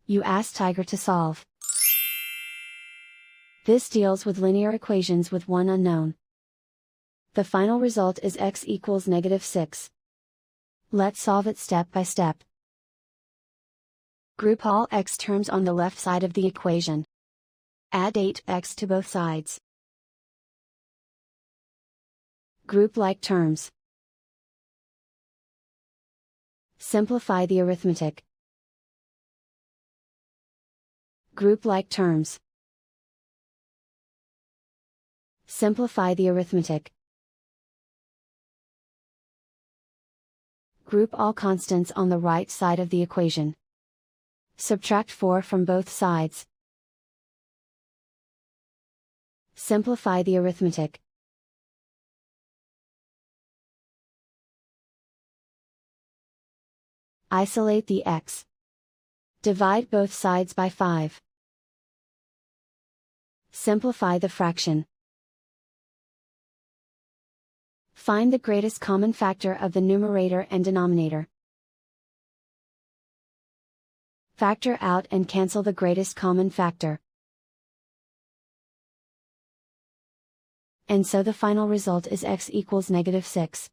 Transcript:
You ask Tiger to solve. This deals with linear equations with one unknown. The final result is x equals -6. Let's solve it step by step. Group all x terms on the left side of the equation. Add 8x to both sides. Group like terms. Simplify the arithmetic. Group like terms. Simplify the arithmetic. Group all constants on the right side of the equation. Subtract 4 from both sides. Simplify the arithmetic. Isolate the x. Divide both sides by 5. Simplify the fraction. Find the greatest common factor of the numerator and denominator. Factor out and cancel the greatest common factor. And so the final result is x equals -6.